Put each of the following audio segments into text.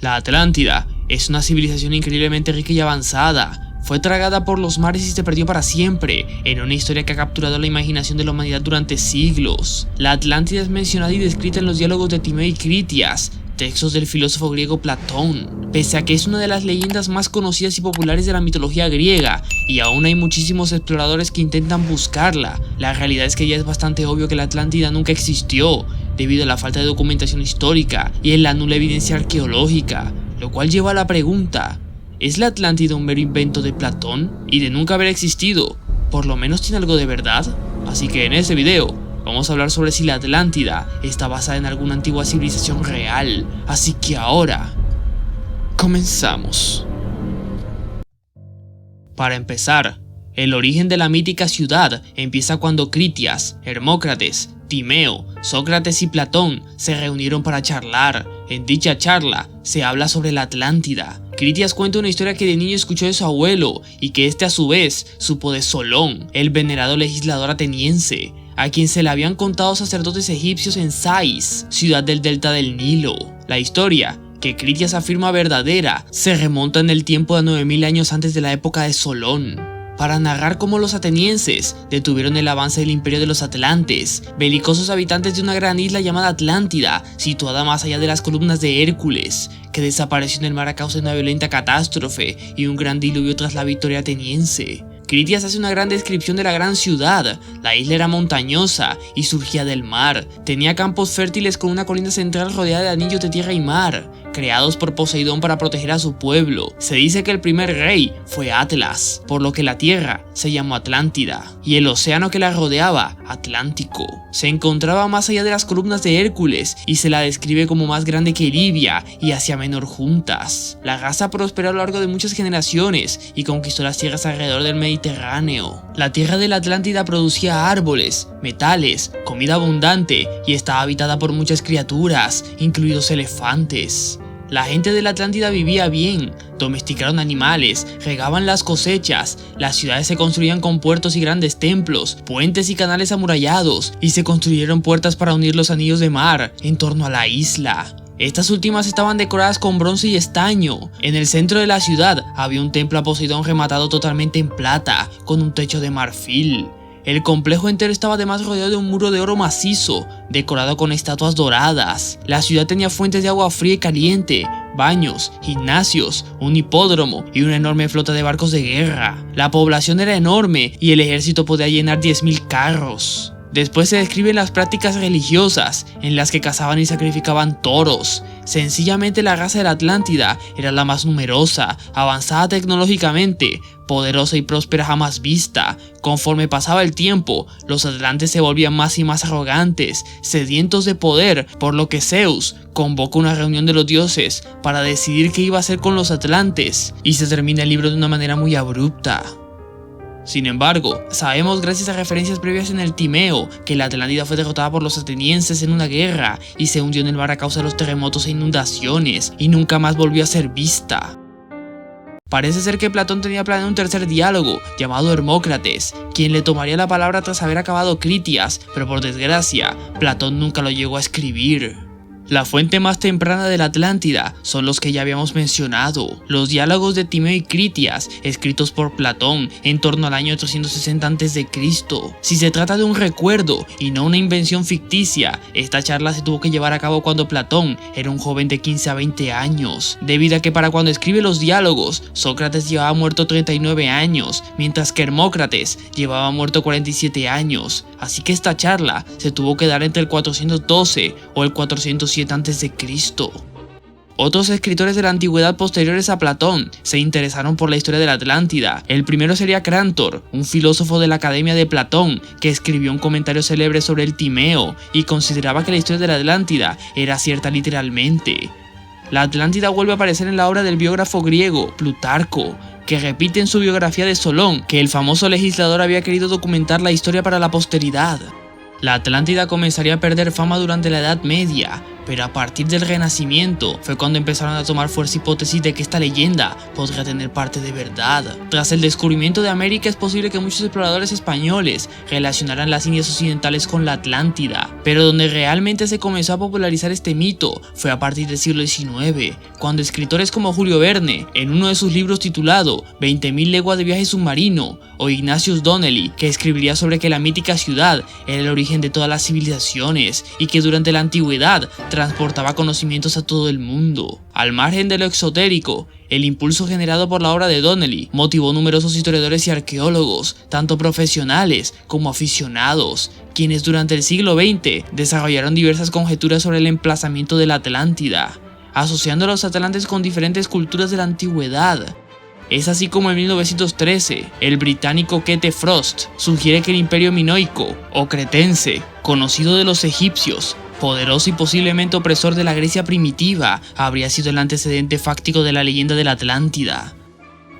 La Atlántida es una civilización increíblemente rica y avanzada. Fue tragada por los mares y se perdió para siempre, en una historia que ha capturado la imaginación de la humanidad durante siglos. La Atlántida es mencionada y descrita en los diálogos de Timeo y Critias, textos del filósofo griego Platón. Pese a que es una de las leyendas más conocidas y populares de la mitología griega, y aún hay muchísimos exploradores que intentan buscarla, la realidad es que ya es bastante obvio que la Atlántida nunca existió, debido a la falta de documentación histórica y en la nula evidencia arqueológica, lo cual lleva a la pregunta: ¿es la Atlántida un mero invento de Platón y de nunca haber existido? ¿Por lo menos tiene algo de verdad? Así que en este video vamos a hablar sobre si la Atlántida está basada en alguna antigua civilización real. Así que ahora comenzamos. Para empezar, el origen de la mítica ciudad empieza cuando Critias, Hermócrates, Timeo, Sócrates y Platón se reunieron para charlar. En dicha charla se habla sobre la Atlántida. Critias cuenta una historia que de niño escuchó de su abuelo y que este a su vez supo de Solón, el venerado legislador ateniense, a quien se le habían contado sacerdotes egipcios en Sais, ciudad del delta del Nilo. La historia, que Critias afirma verdadera, se remonta en el tiempo de 9000 años antes de la época de Solón, para narrar cómo los atenienses detuvieron el avance del imperio de los atlantes, belicosos habitantes de una gran isla llamada Atlántida, situada más allá de las columnas de Hércules, que desapareció en el mar a causa de una violenta catástrofe y un gran diluvio tras la victoria ateniense. Critias hace una gran descripción de la gran ciudad. La isla era montañosa y surgía del mar. Tenía campos fértiles con una colina central rodeada de anillos de tierra y mar, creados por Poseidón para proteger a su pueblo. Se dice que el primer rey fue Atlas, por lo que la tierra se llamó Atlántida, y el océano que la rodeaba, Atlántico. Se encontraba más allá de las columnas de Hércules y se la describe como más grande que Libia y Asia Menor juntas. La raza prosperó a lo largo de muchas generaciones y conquistó las tierras alrededor del Mediterráneo. La tierra de la Atlántida producía árboles, metales, comida abundante y estaba habitada por muchas criaturas, incluidos elefantes. La gente de la Atlántida vivía bien, domesticaron animales, regaban las cosechas, las ciudades se construían con puertos y grandes templos, puentes y canales amurallados, y se construyeron puertas para unir los anillos de mar en torno a la isla. Estas últimas estaban decoradas con bronce y estaño. En el centro de la ciudad había un templo a Poseidón rematado totalmente en plata, con un techo de marfil. El complejo entero estaba además rodeado de un muro de oro macizo, decorado con estatuas doradas. La ciudad tenía fuentes de agua fría y caliente, baños, gimnasios, un hipódromo y una enorme flota de barcos de guerra. La población era enorme y el ejército podía llenar 10.000 carros. Después se describen las prácticas religiosas, en las que cazaban y sacrificaban toros. Sencillamente la raza de la Atlántida era la más numerosa, avanzada tecnológicamente, poderosa y próspera jamás vista. Conforme pasaba el tiempo, los atlantes se volvían más y más arrogantes, sedientos de poder, por lo que Zeus convoca una reunión de los dioses para decidir qué iba a hacer con los atlantes, y se termina el libro de una manera muy abrupta. Sin embargo, sabemos gracias a referencias previas en el Timeo que la Atlántida fue derrotada por los atenienses en una guerra y se hundió en el mar a causa de los terremotos e inundaciones y nunca más volvió a ser vista. Parece ser que Platón tenía planeado un tercer diálogo llamado Hermócrates, quien le tomaría la palabra tras haber acabado Critias, pero por desgracia, Platón nunca lo llegó a escribir. La fuente más temprana de la Atlántida son los que ya habíamos mencionado, los diálogos de Timeo y Critias, escritos por Platón en torno al año 360 a.C. Si se trata de un recuerdo y no una invención ficticia, esta charla se tuvo que llevar a cabo cuando Platón era un joven de 15 a 20 años, debido a que para cuando escribe los diálogos, Sócrates llevaba muerto 39 años, mientras que Hermócrates llevaba muerto 47 años, así que esta charla se tuvo que dar entre el 412 o el 407 a.C. Otros escritores de la antigüedad posteriores a Platón se interesaron por la historia de la Atlántida. El primero sería Crantor, un filósofo de la Academia de Platón, que escribió un comentario célebre sobre el Timeo y consideraba que la historia de la Atlántida era cierta literalmente. La Atlántida vuelve a aparecer en la obra del biógrafo griego Plutarco, que repite en su biografía de Solón que el famoso legislador había querido documentar la historia para la posteridad. La Atlántida comenzaría a perder fama durante la Edad Media, pero a partir del Renacimiento fue cuando empezaron a tomar fuerza hipótesis de que esta leyenda podría tener parte de verdad. Tras el descubrimiento de América es posible que muchos exploradores españoles relacionaran las Indias occidentales con la Atlántida, pero donde realmente se comenzó a popularizar este mito fue a partir del siglo XIX, cuando escritores como Julio Verne, en uno de sus libros titulado 20.000 leguas de viaje submarino, o Ignatius Donnelly, que escribiría sobre que la mítica ciudad era el origen de todas las civilizaciones y que durante la antigüedad transportaba conocimientos a todo el mundo. Al margen de lo exotérico, el impulso generado por la obra de Donnelly motivó numerosos historiadores y arqueólogos, tanto profesionales como aficionados, quienes durante el siglo XX desarrollaron diversas conjeturas sobre el emplazamiento de la Atlántida, asociando a los atlantes con diferentes culturas de la antigüedad. Es así como en 1913, el británico Kete Frost sugiere que el imperio minoico o cretense, conocido de los egipcios, poderoso y posiblemente opresor de la Grecia primitiva, habría sido el antecedente fáctico de la leyenda de la Atlántida.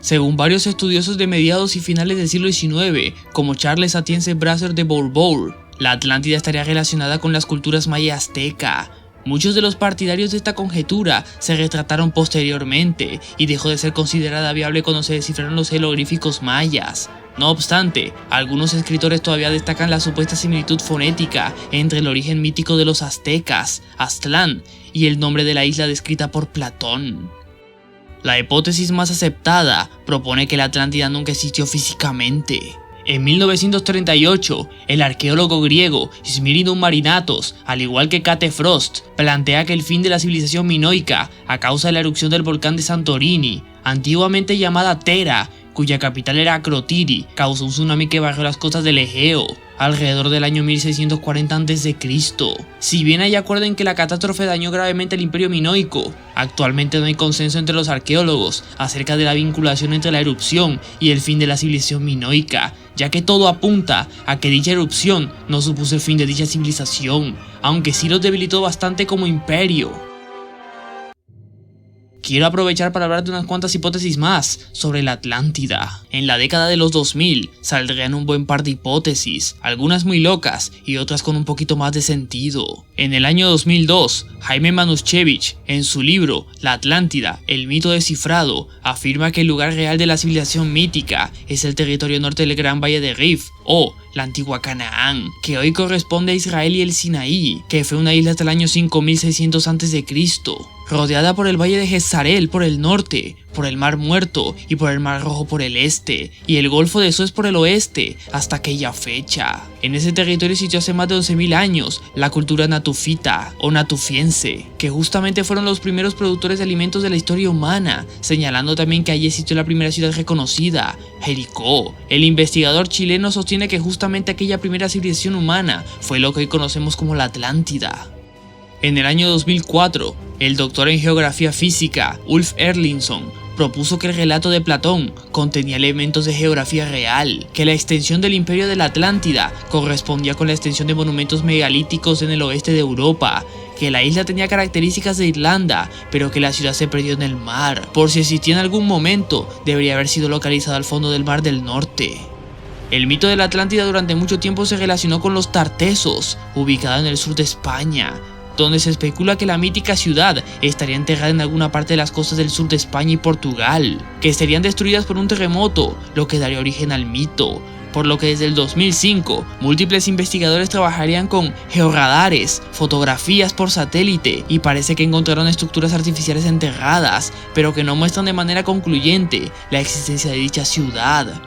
Según varios estudiosos de mediados y finales del siglo XIX, como Charles Atiense Brasser de Bourbourg, la Atlántida estaría relacionada con las culturas maya y azteca. Muchos de los partidarios de esta conjetura se retrataron posteriormente y dejó de ser considerada viable cuando se descifraron los jeroglíficos mayas. No obstante, algunos escritores todavía destacan la supuesta similitud fonética entre el origen mítico de los aztecas, Aztlán, y el nombre de la isla descrita por Platón. La hipótesis más aceptada propone que la Atlántida nunca existió físicamente. En 1938, el arqueólogo griego Smirinus Marinatos, al igual que Kate Frost, plantea que el fin de la civilización minoica a causa de la erupción del volcán de Santorini, antiguamente llamada Thera, cuya capital era Akrotiri, causó un tsunami que barrió las costas del Egeo alrededor del año 1640 a.C. Si bien hay acuerdo en que la catástrofe dañó gravemente al imperio minoico, actualmente no hay consenso entre los arqueólogos acerca de la vinculación entre la erupción y el fin de la civilización minoica, ya que todo apunta a que dicha erupción no supuso el fin de dicha civilización, aunque sí los debilitó bastante como imperio. Quiero aprovechar para hablar de unas cuantas hipótesis más sobre la Atlántida. En la década de los 2000 saldrían un buen par de hipótesis, algunas muy locas y otras con un poquito más de sentido. En el año 2002, Jaime Manushevich, en su libro La Atlántida, el mito descifrado, afirma que el lugar real de la civilización mítica es el territorio norte del Gran Valle de Rif, o la antigua Canaán, que hoy corresponde a Israel y el Sinaí, que fue una isla hasta el año 5600 a.C., rodeada por el valle de Jezarel por el norte, por el Mar Muerto y por el Mar Rojo por el este, y el Golfo de Suez por el oeste, hasta aquella fecha. En ese territorio existió hace más de 11.000 años la cultura natufita o natufiense, que justamente fueron los primeros productores de alimentos de la historia humana, señalando también que allí existió la primera ciudad reconocida, Jericó. El investigador chileno sostiene que justamente aquella primera civilización humana fue lo que hoy conocemos como la Atlántida. En el año 2004, el doctor en geografía física Ulf Erlingsson propuso que el relato de Platón contenía elementos de geografía real, que la extensión del imperio de la Atlántida correspondía con la extensión de monumentos megalíticos en el oeste de Europa, que la isla tenía características de Irlanda, pero que la ciudad se perdió en el mar. Por si existía en algún momento, debería haber sido localizada al fondo del Mar del Norte. El mito de la Atlántida durante mucho tiempo se relacionó con los Tartesos, ubicados en el sur de España, donde se especula que la mítica ciudad estaría enterrada en alguna parte de las costas del sur de España y Portugal, que serían destruidas por un terremoto, lo que daría origen al mito, por lo que desde el 2005 múltiples investigadores trabajarían con georradares, fotografías por satélite, y parece que encontraron estructuras artificiales enterradas, pero que no muestran de manera concluyente la existencia de dicha ciudad.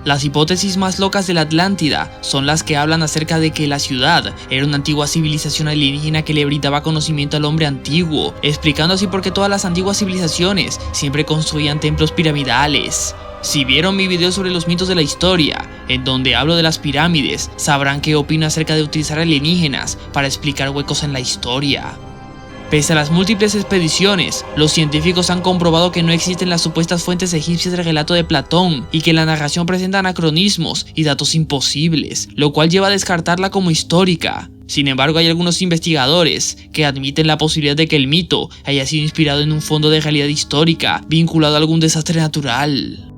Las hipótesis más locas de la Atlántida son las que hablan acerca de que la ciudad era una antigua civilización alienígena que le brindaba conocimiento al hombre antiguo, explicando así por qué todas las antiguas civilizaciones siempre construían templos piramidales. Si vieron mi video sobre los mitos de la historia, en donde hablo de las pirámides, sabrán qué opino acerca de utilizar alienígenas para explicar huecos en la historia. Pese a las múltiples expediciones, los científicos han comprobado que no existen las supuestas fuentes egipcias del relato de Platón y que la narración presenta anacronismos y datos imposibles, lo cual lleva a descartarla como histórica. Sin embargo, hay algunos investigadores que admiten la posibilidad de que el mito haya sido inspirado en un fondo de realidad histórica vinculado a algún desastre natural.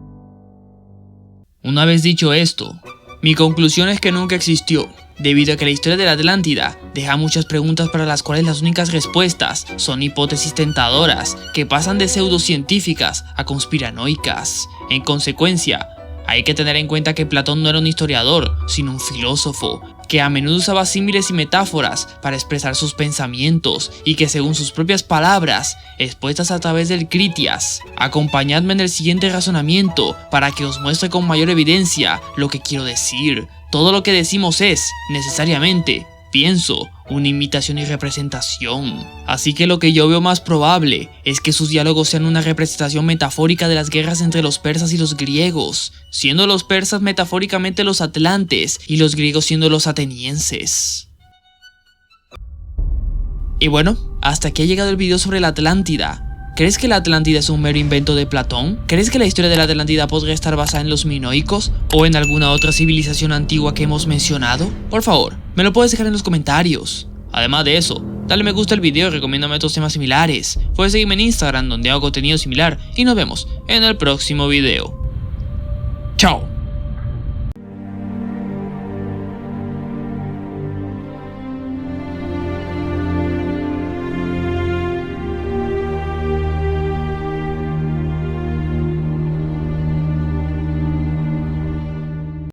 Una vez dicho esto, mi conclusión es que nunca existió. debido a que la historia de la Atlántida deja muchas preguntas para las cuales las únicas respuestas son hipótesis tentadoras que pasan de pseudocientíficas a conspiranoicas. En consecuencia, hay que tener en cuenta que Platón no era un historiador, sino un filósofo, que a menudo usaba símiles y metáforas para expresar sus pensamientos y que, según sus propias palabras, expuestas a través del Critias, acompañadme en el siguiente razonamiento para que os muestre con mayor evidencia lo que quiero decir. Todo lo que decimos es, necesariamente, pienso, una imitación y representación. Así que lo que yo veo más probable es que sus diálogos sean una representación metafórica de las guerras entre los persas y los griegos, siendo los persas metafóricamente los atlantes y los griegos siendo los atenienses. Y bueno, hasta aquí ha llegado el video sobre la Atlántida. ¿Crees que la Atlántida es un mero invento de Platón? ¿Crees que la historia de la Atlántida podría estar basada en los minoicos o en alguna otra civilización antigua que hemos mencionado? Por favor, me lo puedes dejar en los comentarios. Además de eso, dale me gusta al video y recomiéndame otros temas similares. Puedes seguirme en Instagram donde hago contenido similar y nos vemos en el próximo video. ¡Chao!